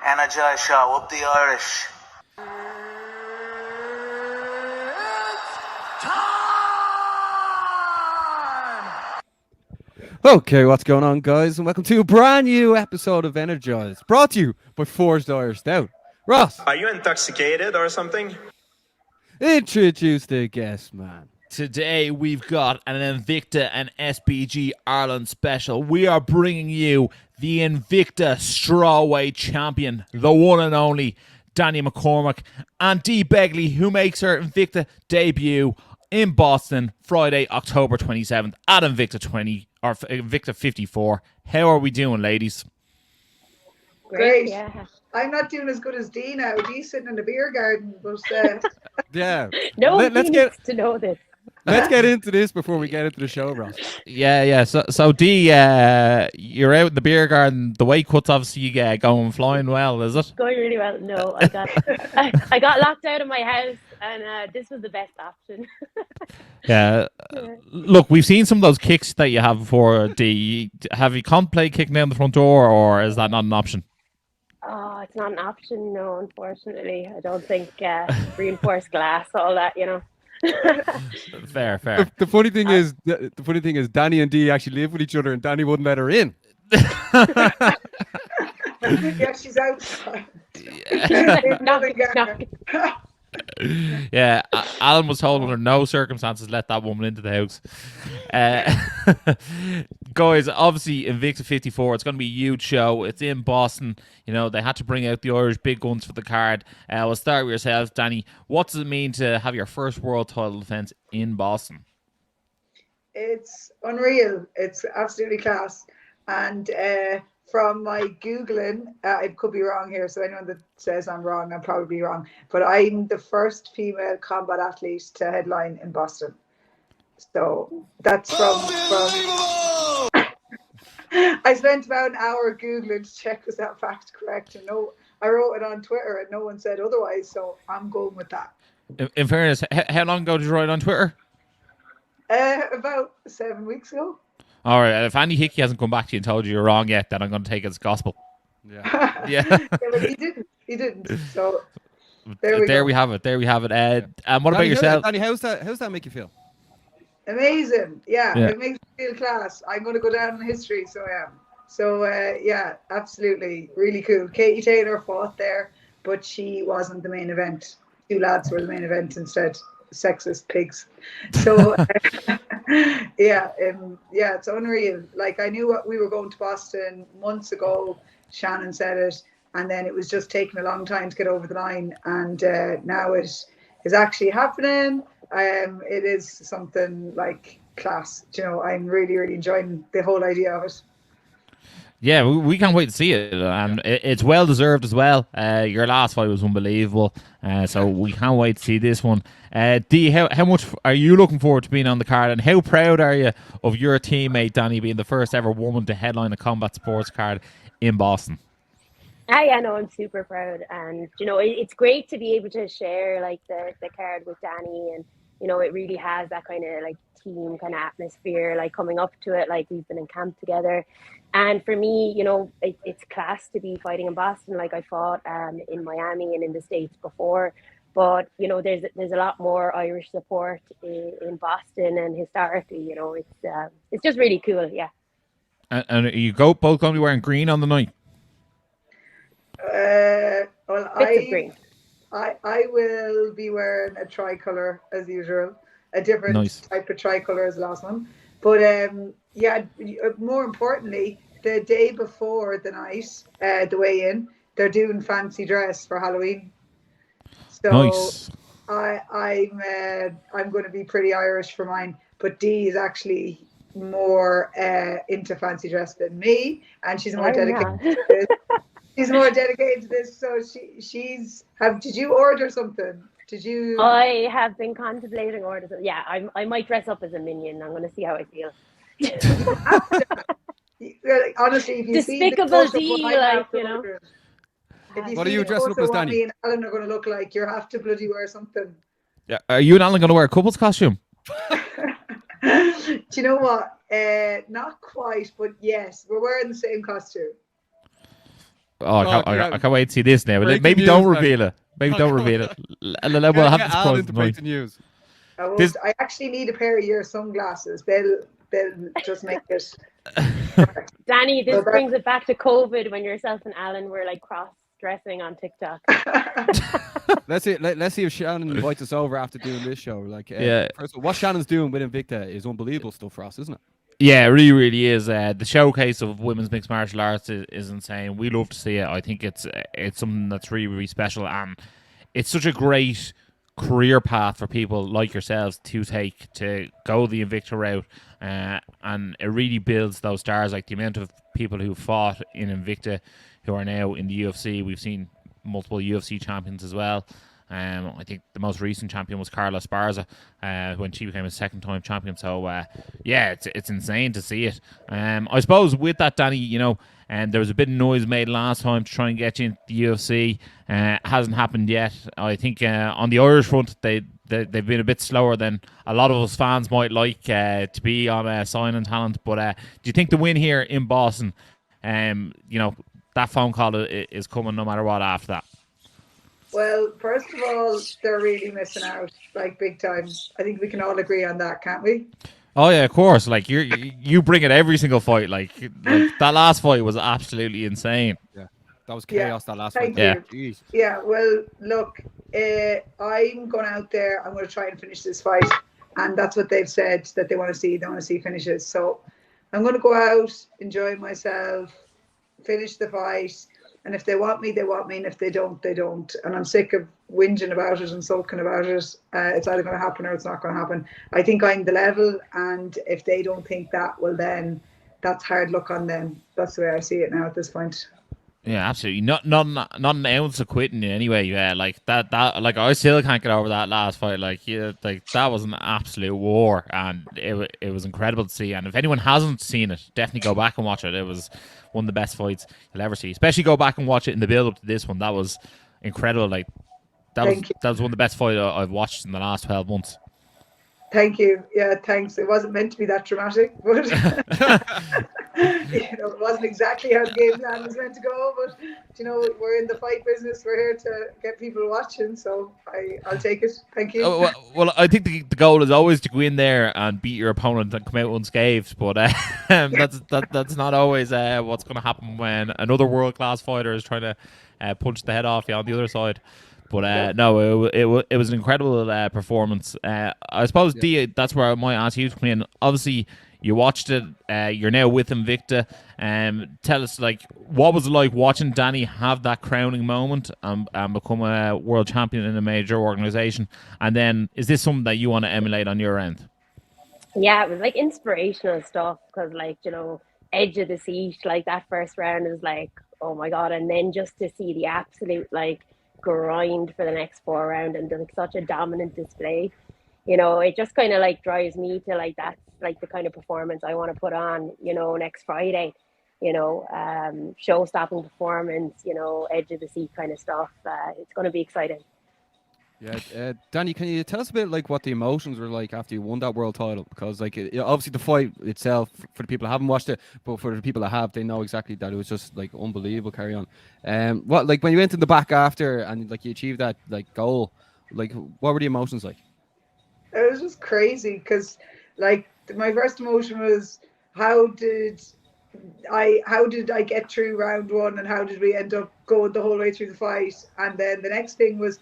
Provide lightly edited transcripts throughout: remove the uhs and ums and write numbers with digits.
Energized show, up the Irish. Okay, what's going on, guys, and welcome to a brand new episode of Energized, brought to you by Forged Irish Stout. Ross, are you intoxicated or something? Introduce the guest, man. Today we've got an Invicta and SBG Ireland special. We are bringing you the Invicta strawweight champion, the one and only Danni McCormack and Dee Begley, who makes her Invicta debut in Boston Friday, October 27th at Invicta 54. How are we doing, ladies? Great. Yeah. I'm not doing as good as Dee now. Dee's sitting in the beer garden, but Yeah. Nobody needs to know this. Let's get into this before we get into the show, Ross. Yeah. So Dee, you're out in the beer garden. The weight cut's obviously going flying well, is it? Going really well. No, I got locked out of my house, and this was the best option. Yeah. Look, we've seen some of those kicks that you have before, Dee. Have you contemplated kicking down the front door, or is that not an option? Oh, it's not an option, no, unfortunately. I don't think reinforced glass, all that, you know. Fair. The funny thing is, Danni and Dee actually live with each other, and Danni wouldn't let her in. yeah, she's outside. Knock. Yeah, Alan was told under no circumstances let that woman into the house. Guys, obviously Invicta 54, it's going to be a huge show. It's in Boston. You know, they had to bring out the Irish big guns for the card. We'll start with yourselves, Danni. What does it mean to have your first world title defense in Boston? It's unreal. It's absolutely class. And from my Googling, I could be wrong here, so anyone that says I'm wrong, I'm probably wrong. But I'm the first female combat athlete to headline in Boston. So that's from I spent about an hour Googling to check was that fact correct. And no, I wrote it on Twitter and no one said otherwise, so I'm going with that. In fairness, how long ago did you write on Twitter? About 7 weeks ago. All right, if Andy Hickey hasn't come back to you and told you you're wrong yet, then I'm going to take it as gospel. Yeah. Yeah. But he didn't. So there we have it. And what about yourself? Danni, how's that make you feel? Amazing. Yeah, it makes me feel class. I'm going to go down in history, so I am. So, yeah, absolutely. Really cool. Katie Taylor fought there, but she wasn't the main event. Two lads were the main event instead. Sexist pigs. So, yeah, it's unreal. Like, I knew we were going to Boston months ago. Shannon said it, and then it was just taking a long time to get over the line. And now it is actually happening. It is something like class. You know, I'm really, really enjoying the whole idea of it. Yeah, we can't wait to see it, and it's well deserved as well. Your last fight was unbelievable, so we can't wait to see this one. Dee, how much are you looking forward to being on the card, and how proud are you of your teammate Danni being the first ever woman to headline a combat sports card in Boston? I know, I'm super proud, and you know, it's great to be able to share like the card with Danni, and you know, it really has that kind of like team kind of atmosphere, like coming up to it, like we've been in camp together. And for me, you know, it's class to be fighting in Boston. Like I fought in Miami and in the States before, but you know, there's a lot more Irish support in Boston, and historically, you know, it's just really cool. Yeah. And are you both going to be wearing green on the night? Well, green. I will be wearing a tricolour as usual, a different type of tricolour as the last one. But yeah, more importantly, the day before the night, the weigh-in, they're doing fancy dress for Halloween. So nice. I'm going to be pretty Irish for mine. But Dee is actually more into fancy dress than me, and she's more dedicated to this. She's more dedicated to this, so did you order something? Did you? I have been contemplating orders. Yeah, I might dress up as a minion. I'm going to see how I feel. Honestly, if you Despicable see Dee, like, you know. What are you dressing up as, Danni? Me and Alan are going to look like. You have to bloody wear something. Yeah, are you and Alan going to wear a couple's costume? Do you know what? Not quite, but yes, we're wearing the same costume. Oh, I can't wait to see this now. Breaking Maybe news, don't man. reveal it. Maybe don't reveal it. We'll have Get this Alan surprise to break tonight. the news. I actually need a pair of your sunglasses. They'll just make it perfect. Danny, this So that- brings it back to COVID when yourself and Alan were like cross-dressing on TikTok. Let's see if Shannon invites us over after doing this show. Like, Yeah. First of all, what Shannon's doing with Invicta is unbelievable stuff for us, isn't it? Yeah, it really, really is. The showcase of women's mixed martial arts is insane. We love to see it. I think it's something that's really, really special, and it's such a great career path for people like yourselves to take, to go the Invicta route, and it really builds those stars. Like the amount of people who fought in Invicta who are now in the UFC. We've seen multiple UFC champions as well. I think the most recent champion was Carla Esparza when she became a second-time champion. So, yeah, it's insane to see it. I suppose with that, Danny, you know, there was a bit of noise made last time to try and get you into the UFC. Hasn't happened yet. I think on the Irish front, they've been a bit slower than a lot of us fans might like to be on signing talent. But do you think the win here in Boston, you know, that phone call is coming no matter what after that? Well, first of all, they're really missing out, like big time. I think we can all agree on that, can't we? Oh yeah, of course. Like you bring it every single fight. Like that last fight was absolutely insane. Yeah, that was chaos. That last Thank fight. you. Jeez. Yeah, well, look, I'm going out there. I'm going to try and finish this fight. And that's what they've said that they want to see. They want to see finishes. So I'm going to go out, enjoy myself, finish the fight. And if they want me, they want me. And if they don't, they don't. And I'm sick of whinging about it and sulking about it. It's either going to happen or it's not going to happen. I think I'm the level. And if they don't think that, well, then that's hard luck on them. That's the way I see it now at this point. Yeah, absolutely. Not an ounce of quitting anyway. Yeah, like that. Like I still can't get over that last fight. Like that was an absolute war, and it was incredible to see. And if anyone hasn't seen it, definitely go back and watch it. It was one of the best fights you'll ever see. Especially go back and watch it in the build up to this one. That was incredible. Like that was one of the best fights I've watched in the last 12 months. Thank you. Yeah, thanks. It wasn't meant to be that dramatic, but it wasn't exactly how the game plan was meant to go. But we're in the fight business. We're here to get people watching, so I'll take it. Thank you. Well, I think the goal is always to go in there and beat your opponent and come out unscathed. But that's not always what's going to happen when another world class fighter is trying to punch the head off you on the other side. But no, it was an incredible performance. I suppose, Dee, that's where I might ask you to come in. Obviously, you watched it. You're now with Invicta. Tell us, like, what was it like watching Danny have that crowning moment and become a world champion in a major organization? And then, is this something that you want to emulate on your end? Yeah, it was like inspirational stuff because, like, edge of the seat, like that first round is like, oh my God. And then just to see the absolute, like, grind for the next 4 rounds and like such a dominant display, it just kind of like drives me to like that's like the kind of performance I want to put on next Friday, show-stopping performance, edge of the seat kind of stuff. It's going to be exciting. Yeah, Danny, can you tell us a bit like what the emotions were like after you won that world title? Because like obviously the fight itself, for the people who haven't watched it, but for the people that have, they know exactly that it was just like unbelievable carry on. What like when you went in the back after and like you achieved that like goal, like what were the emotions like? It was just crazy because like my first emotion was how did I get through round 1 and how did we end up going the whole way through the fight? And then the next thing was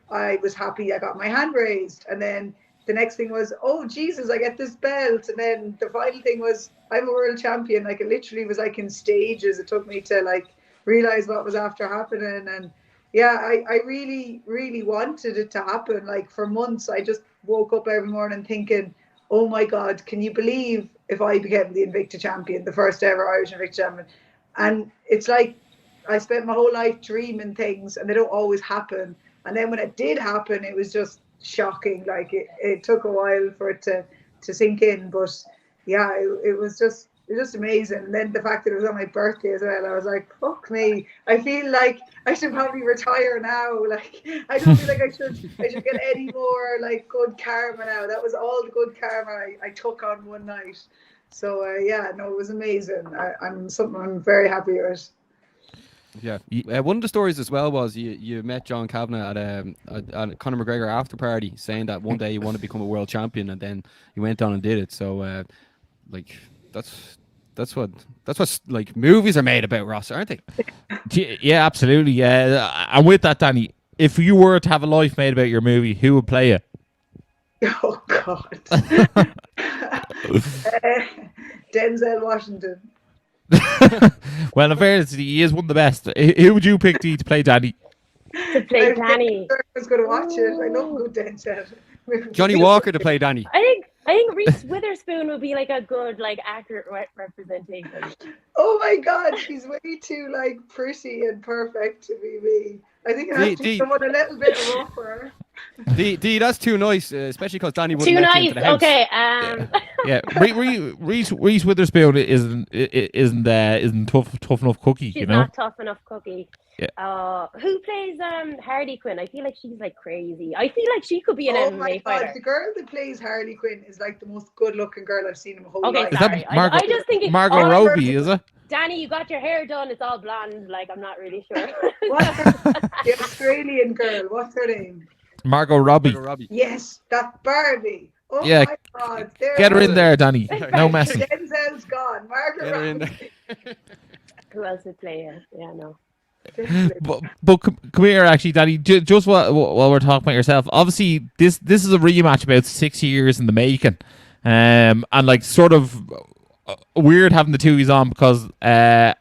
I was happy I got my hand raised. And then the next thing was, oh, Jesus, I get this belt. And then the final thing was, I'm a world champion. Like, it literally was like in stages. It took me to like realize what was after happening. And yeah, I really, really wanted it to happen. Like for months, I just woke up every morning thinking, oh my God, can you believe if I became the Invicta champion, the first ever Irish Invicta champion? And it's like, I spent my whole life dreaming things and they don't always happen. And then when it did happen, it was just shocking. Like it took a while for it to sink in, but yeah, it was just amazing. And then the fact that it was on my birthday as well, I was like, fuck me. I feel like I should probably retire now. Like I don't feel like I should get any more like good karma now. That was all the good karma I took on one night. So yeah, no, it was amazing. I'm very happy with. Yeah. One of the stories as well was you met John Kavanagh at Conor McGregor after party, saying that one day you want to become a world champion, and then you went on and did it. So like that's what like movies are made about, Ross, aren't they? Yeah, absolutely. Yeah, and with that, Danny, if you were to have a life made about your movie, who would play you? Oh God. Denzel Washington. Well, in fairness, he is one of the best. Who would you pick to play Danny? To play Danny. I was going to watch it. I love good Denzel. Johnny Walker to play Danny. I think Reese Witherspoon would be like a good, like, accurate representation. Oh my God, she's way too like pretty and perfect to be me. I think it has to be someone a little bit rougher. Dee, that's too nice, especially because Danny wouldn't Too let you nice. into the house. Okay. Yeah. Reese Witherspoon isn't tough enough cookie. She's you know, not tough enough cookie. Yeah. Who plays Harley Quinn? I feel like she's like crazy. I feel like she could be an MMA fighter. The girl that plays Harley Quinn is like the most good-looking girl I've seen in my whole life. Is sorry. that Margot? I just think Margot Robbie, is it? Danny, you got your hair done. It's all blonde. Like, I'm not really sure. The Australian girl. What's her name? Margot Robbie. Yes, that Barbie. Oh Yeah. my God. Get her in there, Danny. No messing. Denzel's gone. Margot Robbie. Who else would play her? Yeah, no. But come here, actually, Danny. Just while we're talking about yourself, obviously this is a rematch about 6 years in the making, and like sort of weird having the two of you on because a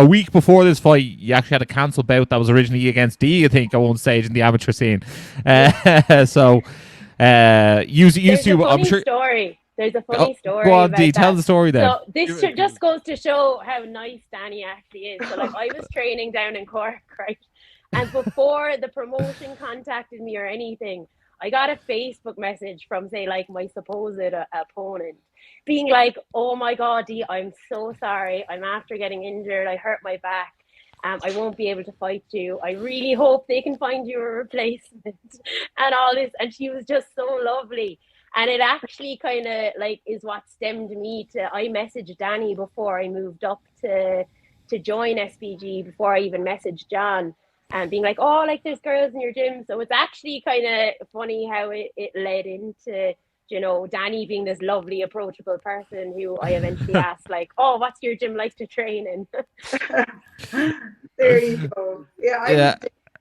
week before this fight, you actually had a cancelled bout that was originally against Dee, I think, at one stage in the amateur scene. So I'm sure. Story. There's a funny story. Go on, about Dee, that. tell the story then. So this just goes to show how nice Danny actually is. So like I was training down in Cork, right? And before the promotion contacted me or anything, I got a Facebook message from, say, like my supposed opponent being like, "Oh my God, Dee, I'm so sorry. I'm after getting injured. I hurt my back. I won't be able to fight you. I really hope they can find you a replacement," and all this. And she was just so lovely. And it actually kind of like is what stemmed me to, I messaged Danny before I moved up to join SBG, before I even messaged John, and being like, "Oh, like there's girls in your gym." So it's actually kind of funny how it led into, you know, Danny being this lovely, approachable person who I eventually asked, like, "Oh, what's your gym like to train in?" There you go. Yeah, I was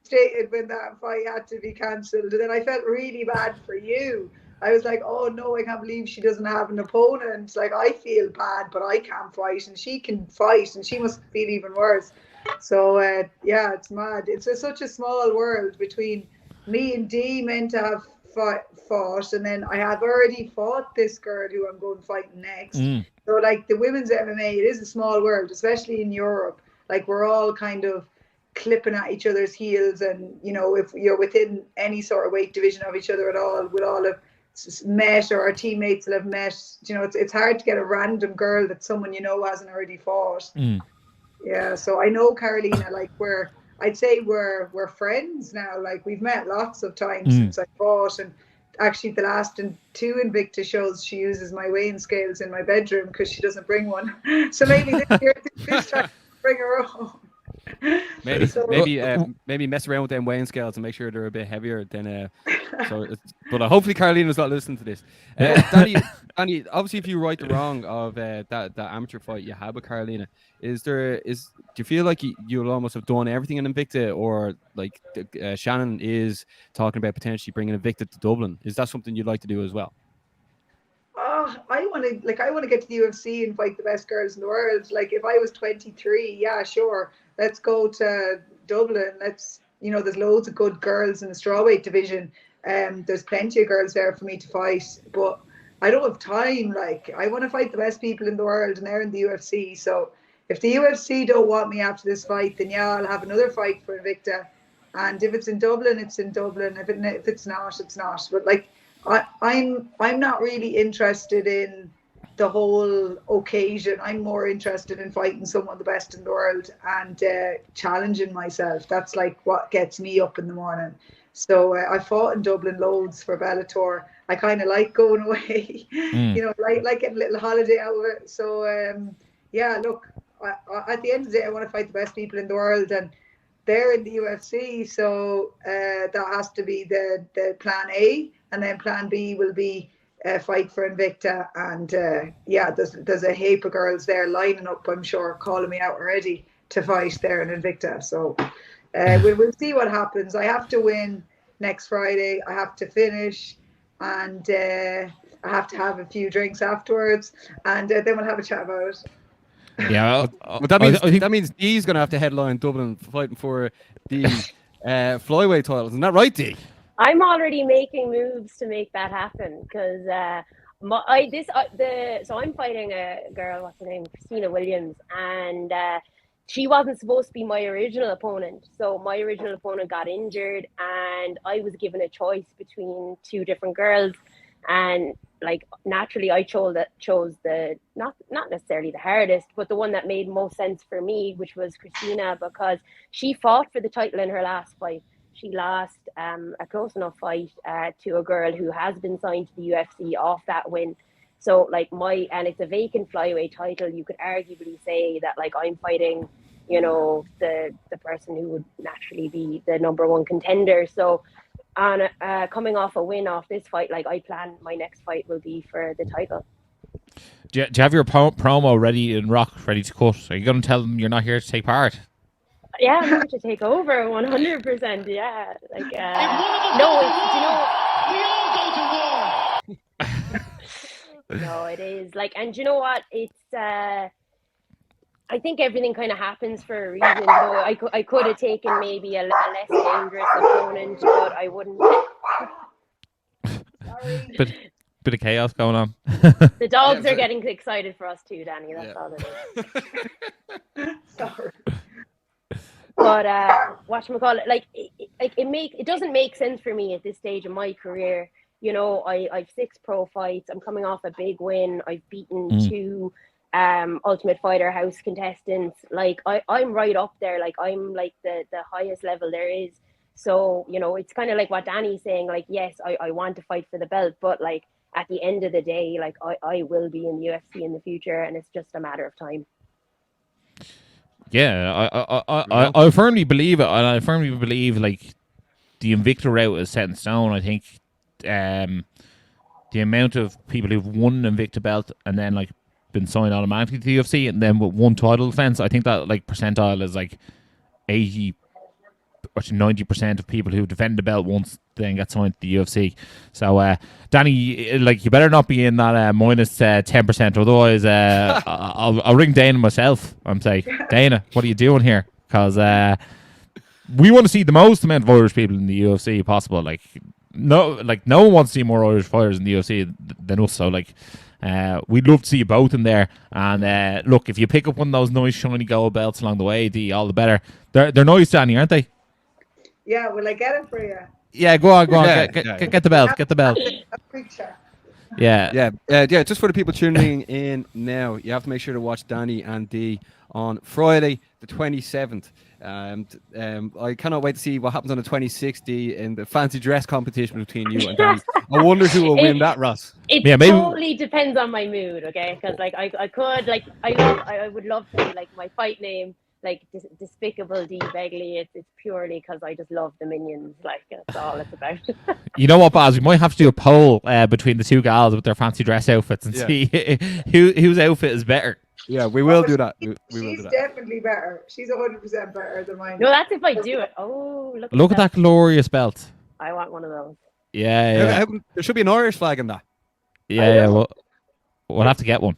devastated when that fight had to be cancelled, and then I felt really bad for you. I was like, "Oh no, I can't believe she doesn't have an opponent. Like, I feel bad, but I can't fight, and she can fight, and she must feel even worse." So yeah, it's mad. It's such a small world between me and Dee meant to have fought, and then I have already fought this girl who I'm going to fight next. So like the women's MMA, it is a small world, especially in Europe. Like we're all kind of clipping at each other's heels, and you know, if you're within any sort of weight division of each other at all, we'll all have met, or our teammates will have met. You know, it's hard to get a random girl that someone you know hasn't already fought. Yeah, so I know Carolina, like I'd say we're friends now. Like we've met lots of times since I fought, and actually the last two Invicta shows she uses my weighing scales in my bedroom because she doesn't bring one. So maybe this time bring her home. Maybe mess around with them weighing scales and make sure they're a bit heavier than. But hopefully Carolina's not listening to this. Danny, obviously, if you right the wrong of that amateur fight you had with Carolina, do you feel like you'll almost have done everything in Invicta, or like Shannon is talking about potentially bringing Invicta to Dublin? Is that something you'd like to do as well? I want to get to the UFC and fight the best girls in the world. Like if I was 23, yeah, sure, let's go to Dublin. There's loads of good girls in the strawweight division. There's plenty of girls there for me to fight, but I don't have time. Like I want to fight the best people in the world, and they're in the UFC. So if the UFC don't want me after this fight, then yeah, I'll have another fight for Invicta. And if it's in Dublin, it's in Dublin. If it's not, it's not. But like I'm not really interested in the whole occasion. I'm more interested in fighting someone of the best in the world and challenging myself. That's like what gets me up in the morning. So I fought in Dublin loads for Bellator, I kind of like going away, like getting a little holiday out of it. So yeah, look, at the end of the day, I want to fight the best people in the world, and they're in the UFC, so that has to be the plan A, and then plan B will be fight for Invicta. And there's a heap of girls there lining up, I'm sure, calling me out already to fight there in Invicta. So we'll see what happens. I have to win next Friday. I have to finish, and I have to have a few drinks afterwards, and then we'll have a chat about it. Yeah, but that means Dee's going to have to headline Dublin fighting for the flyweight titles. Isn't that right, Dee? I'm already making moves to make that happen because so I'm fighting a girl, what's her name, Christina Williams, and she wasn't supposed to be my original opponent. So my original opponent got injured, and I was given a choice between two different girls. And like naturally, I chose the not necessarily the hardest, but the one that made most sense for me, which was Christina, because she fought for the title in her last fight. She lost a close enough fight to a girl who has been signed to the UFC off that win. So like and it's a vacant flyweight title. You could arguably say that like I'm fighting, the person who would naturally be the number one contender. So. And coming off a win off this fight, like I plan my next fight will be for the title. Do you have your promo ready in rock, ready to cut? Are you going to tell them you're not here to take part? Yeah, I'm here to take over 100%. Yeah, like no, we all go to war. No, it is like, and you know what? It's I think everything kind of happens for a reason. I could have taken maybe a less dangerous opponent, but I wouldn't. Sorry. Bit of chaos going on. The dogs are getting excited for us too, Danny. That's all it is. Sorry. But whatchamacallit, like it doesn't make sense for me at this stage of my career. I've 6 pro fights. I'm coming off a big win. I've beaten 2 Ultimate Fighter House contestants. Like I'm right up there. Like I'm like the highest level there is. So it's kind of like what Danny's saying. Like yes, I want to fight for the belt, but like at the end of the day, like I will be in the UFC in the future, and it's just a matter of time. Yeah, I firmly believe it, and I firmly believe like the Invicta route is set in stone. I think the amount of people who've won an Invicta belt and then like been signed automatically to the UFC, and then with one title defense, I think that like percentile is like 80 or 90% of people who defend the belt once then get signed to the UFC. So Danny, like you better not be in that minus 10%, otherwise I'll ring Dana myself and say, Dana, what are you doing here? Because we want to see the most amount of Irish people in the UFC possible. Like no one wants to see more Irish fighters in the UFC than us. So like we'd love to see you both in there. And look, if you pick up one of those nice shiny gold belts along the way, all the better. They're nice, Danny, aren't they? Yeah, will I get it for you? Yeah, go on. Yeah, get the belt. Get the belt. Yeah. Just for the people tuning in now, you have to make sure to watch Danny and Dee on Friday, the 27th. I cannot wait to see what happens on the 26th, Dee, in the fancy dress competition between you and Danny. I wonder who will win that, Ross. It totally depends on my mood, okay? Because like I could like I would love to like my fight name. Like Despicable Dee Begley, it's purely because I just love the minions. Like that's all it's about. You know what, Baz? We might have to do a poll between the two gals with their fancy dress outfits and see whose outfit is better. Yeah, we will do that. She's definitely better. She's 100% better than mine. No, that's if I do it. Oh, look at that glorious belt. I want one of those. Yeah. There should be an Irish flag in that. Yeah. We'll have to get one.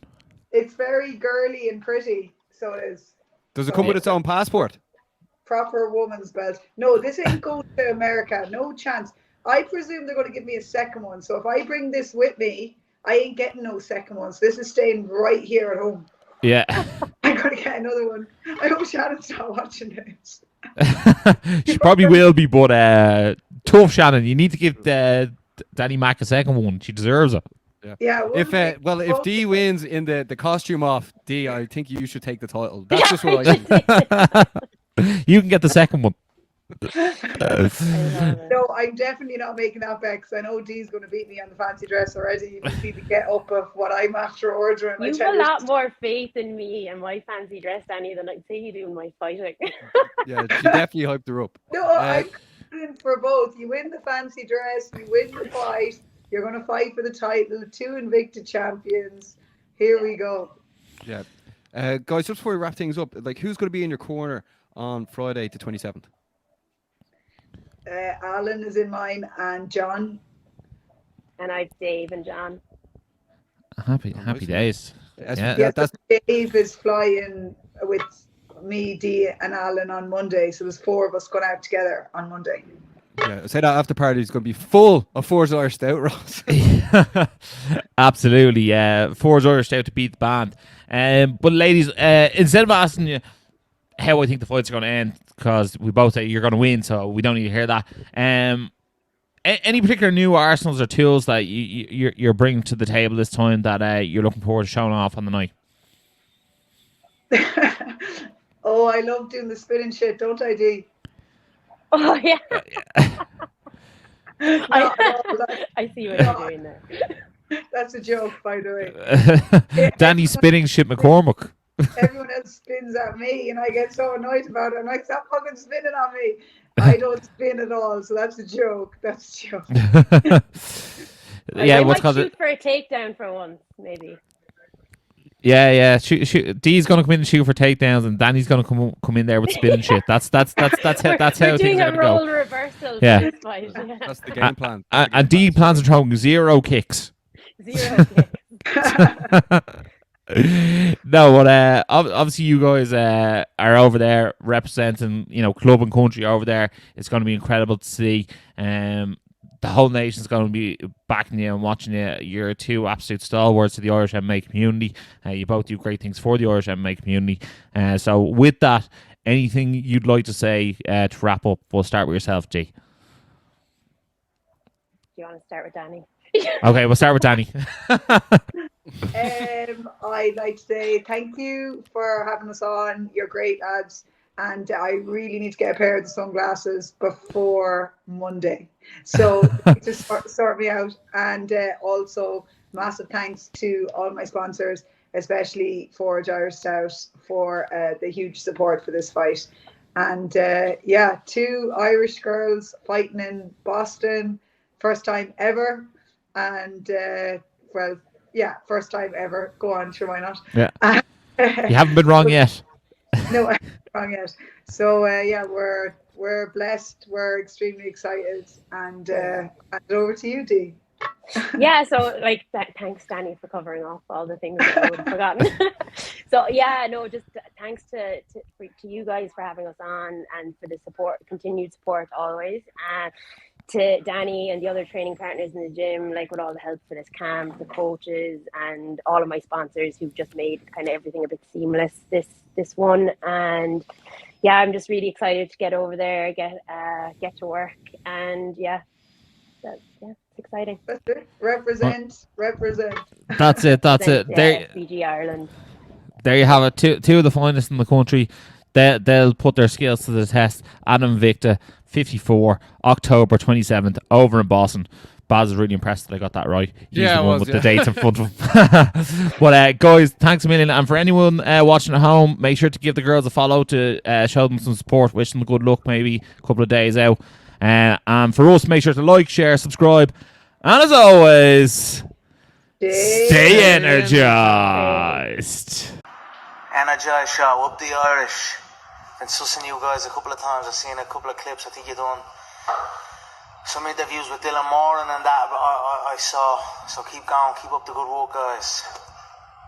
It's very girly and pretty, so it is. Does it come with its own passport? Proper woman's belt. No, this ain't going to America. No chance. I presume they're going to give me a second one. So if I bring this with me, I ain't getting no second one. So this is staying right here at home. Yeah. I'm going to get another one. I hope Shannon's not watching this. She probably will be, but tough, Shannon. You need to give Danny Mac a second one. She deserves it. Yeah. If Dee wins in the costume off, Dee, I think you should take the title. That's just what I think. You can get the second one. No, I'm definitely not making that bet because I know Dee's going to beat me on the fancy dress already. You can see the get up of what I'm after ordering. You've a lot more faith in me and my fancy dress, Danny, than I'd say you do in my fighting. Yeah, she definitely hyped her up. No, I'm confident for both. You win the fancy dress, you win the fight. You're going to fight for the title. 2 Invicta champions. Here we go. Yeah. Guys, just before we wrap things up, like, who's going to be in your corner on Friday the 27th? Alan is in mine and John. And I've Dave and John. Happy days. That's Dave is flying with me, Dee, and Alan on Monday. So there's 4 of us going out together on Monday. Yeah, I say that after party is going to be full of Forge Irish Stout, Ross. Absolutely, yeah. Forge Irish Stout to beat the band. But ladies, instead of asking you how I think the fights are going to end, because we both say you're going to win, so we don't need to hear that. Any particular new arsenals or tools that you're bringing to the table this time that you're looking forward to showing off on the night? Oh, I love doing the spinning shit, don't I, Dee? Oh, yeah. I see what you're doing there. That's a joke, by the way. Danny spinning shit McCormack. Everyone else spins at me and I get so annoyed about it. I'm like, stop fucking spinning on me. I don't spin at all, so that's a joke. That's a joke. Yeah, what's called shoot for a takedown for once, maybe. Yeah. Shoot. Dee's gonna come in and shoot for takedowns, and Danny's gonna come in there with spinning shit. That's how things are gonna go. Doing a role reversal. Yeah. For this fight. Yeah. That's the game plan. And Dee plans on throwing 0 kicks. 0 kicks. No, but obviously you guys are over there representing, club and country over there. It's going to be incredible to see. The whole nation's going to be backing you and watching you. You're 2 absolute stalwarts of the Irish MMA community. You both do great things for the Irish MMA community. So with that, anything you'd like to say to wrap up? We'll start with yourself, G. Do you want to start with Danny? Okay, we'll start with Danny. I'd like to say thank you for having us on. You're great, lads. And I really need to get a pair of the sunglasses before Monday. So just sort me out. And also massive thanks to all my sponsors, especially Forge Irish Stout, for the huge support for this fight. And 2 Irish girls fighting in Boston, first time ever. And first time ever. Go on, sure, why not? Yeah. You haven't been wrong yet. No, I haven't been wrong yet. So we're blessed. We're extremely excited. And over to you, Dee. Yeah, so thanks, Danny, for covering off all the things that I would have forgotten. So just thanks to you guys for having us on and for the support, continued support always. To Danny and the other training partners in the gym, with all the help for this camp, the coaches, and all of my sponsors who've just made kind of everything a bit seamless this one. And I'm just really excited to get over there, get to work, and it's exciting. That's it. Represent. That's it. There, SBG Ireland. There you have it. Two of the finest in the country. They'll put their skills to the test at Invicta 54, October 27th, over in Boston. Baz is really impressed that I got that right. He's the one with the dates in front of him. But guys, thanks a million. And for anyone watching at home, make sure to give the girls a follow to show them some support. Wish them good luck, maybe a couple of days out. And for us, make sure to like, share, subscribe. And as always, stay energized. Energized show, up the Irish. Been sussing you guys a couple of times. I've seen a couple of clips. I think you've done some interviews with Dylan Moran and that I saw. So keep going, keep up the good work, guys.